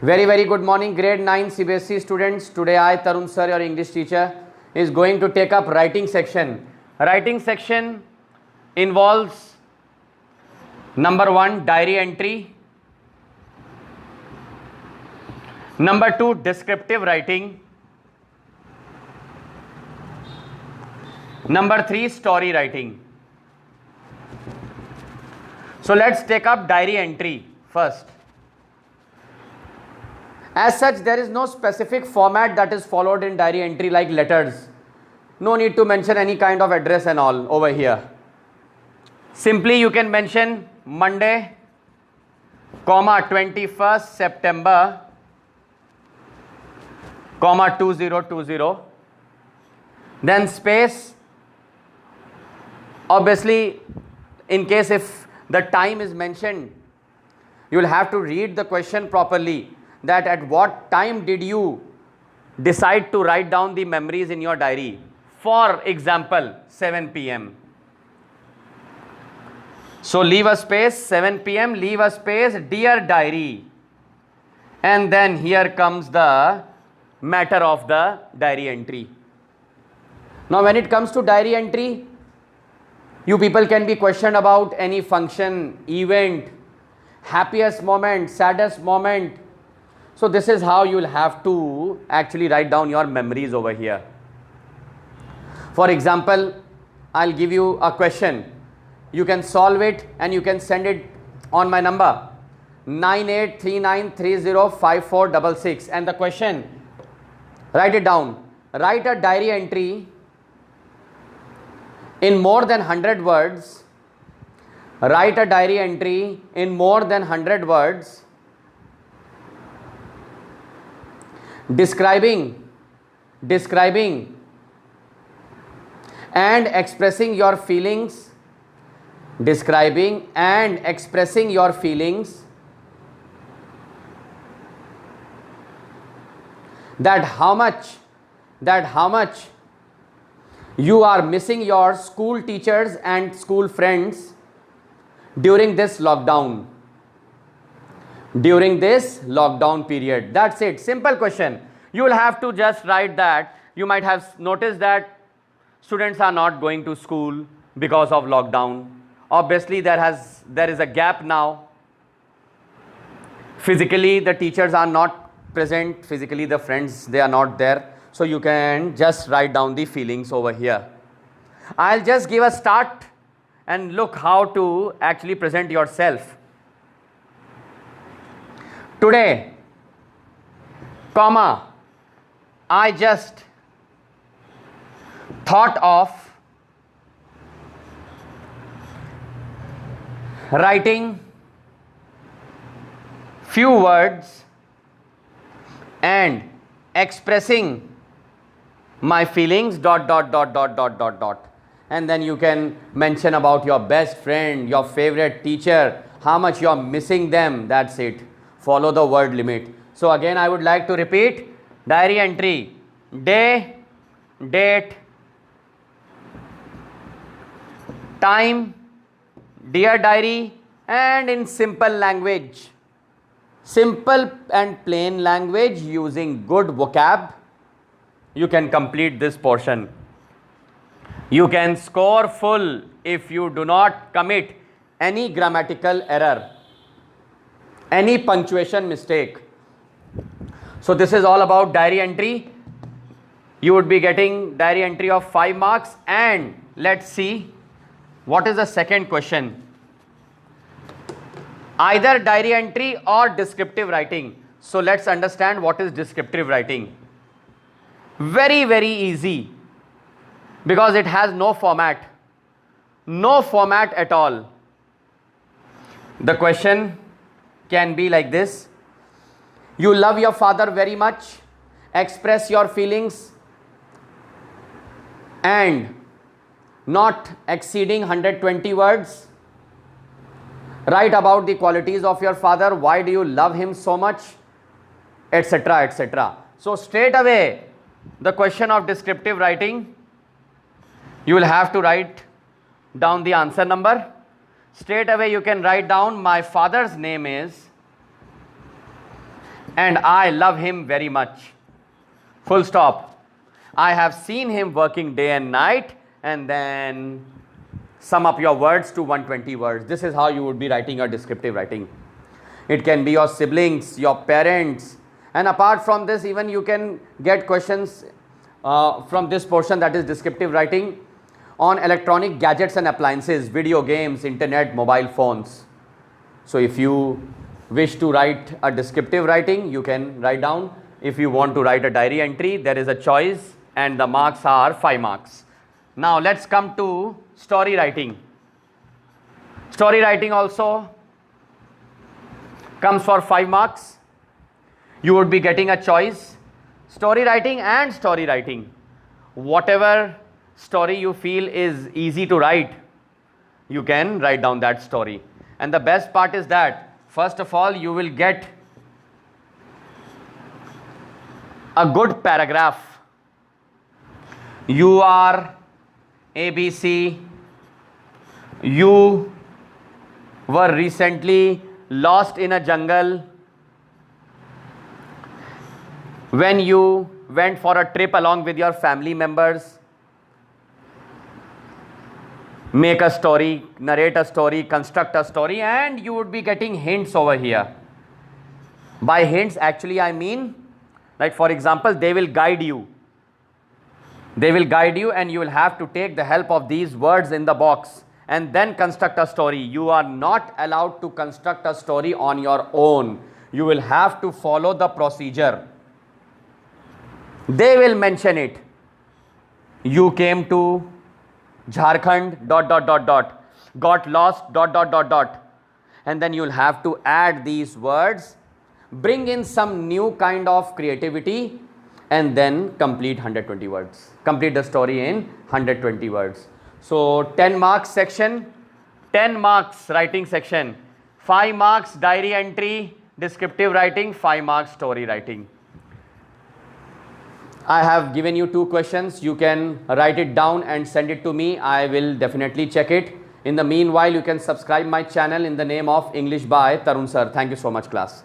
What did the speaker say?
Very, very good morning, grade 9 CBSE students. Today I, Tarun sir, your English teacher, is going to take up writing section. Writing section involves number 1, diary entry. Number 2, descriptive writing. Number 3, story writing. So let's take up diary entry first. As such, there is no specific format that is followed in diary entry like letters. No need to mention any kind of address and all over here. Simply you can mention Monday, 21st September, 2020, then space. Obviously, in case if the time is mentioned, you will have to read the question properly, that at what time did you decide to write down the memories in your diary. For example, 7 p.m. So leave a space, 7 p.m., leave a space, dear diary. And then here comes the matter of the diary entry. Now when it comes to diary entry, you people can be questioned about any function, event, happiest moment, saddest moment. So this is how you will have to actually write down your memories over here. For example, I'll give you a question. You can solve it and you can send it on my number 9839305466, and the question, write it down. Write a diary entry in more than 100 words. Write a diary entry in more than 100 words describing and expressing your feelings, describing and expressing your feelings, that how much you are missing your school teachers and school friends during this lockdown period. That's it. Simple question. You will have to just write that. You might have noticed that students are not going to school because of lockdown. Obviously there is a gap now. Physically the teachers are not present, physically the friends, they are not there. So you can just write down the feelings over here. I'll just give a start and look how to actually present yourself. Today, comma, I just thought of writing few words and expressing my feelings ... And then you can mention about your best friend, your favorite teacher, how much you are missing them. That's it. Follow the word limit. So again I would like to repeat, diary entry, day, date, time, dear diary, and in simple language, simple and plain language using good vocab, you can complete this portion. You can score full if you do not commit any grammatical error, any punctuation mistake. So this is all about diary entry. You would be getting diary entry of 5 marks. And let's see what is the second question. Either diary entry or descriptive writing. So let's understand what is descriptive writing. Very, very easy, because it has no format at all. The question can be like this: you love your father very much, express your feelings and not exceeding 120 words. Write about the qualities of your father, why do you love him so much, etc., etc. So straight away, the question of descriptive writing, you will have to write down the answer number. Straight away you can write down, my father's name is, and I love him very much. Full stop. I have seen him working day and night, and then sum up your words to 120 words. This is how you would be writing your descriptive writing. It can be your siblings, your parents, and apart from this, even you can get questions from this portion, that is descriptive writing, on electronic gadgets and appliances, video games, internet, mobile phones. So if you wish to write a descriptive writing, you can write down. If you want to write a diary entry, there is a choice, and the marks are 5 marks. Now let's come to story writing. Story writing also comes for 5 marks. You would be getting a choice. Story writing and story writing. Whatever story you feel is easy to write, you can write down that story. And the best part is that, first of all, you will get a good paragraph. You are ABC. You were recently lost in a jungle when you went for a trip along with your family members. Make a story, narrate a story, construct a story, and you would be getting hints over here. By hints, actually I mean, like for example, they will guide you. They will guide you, and you will have to take the help of these words in the box and then construct a story. You are not allowed to construct a story on your own. You will have to follow the procedure. They will mention it. You came to Jharkhand ... got lost ... and then you'll have to add these words, bring in some new kind of creativity, and then complete 120 words. Complete the story in 120 words. So 10 marks section, 10 marks writing section, 5 marks diary entry, descriptive writing, 5 marks story writing. I have given you 2 questions. You can write it down and send it to me. I will definitely check it. In the meanwhile, you can subscribe my channel in the name of English by Tarun Sir. Thank you so much, class.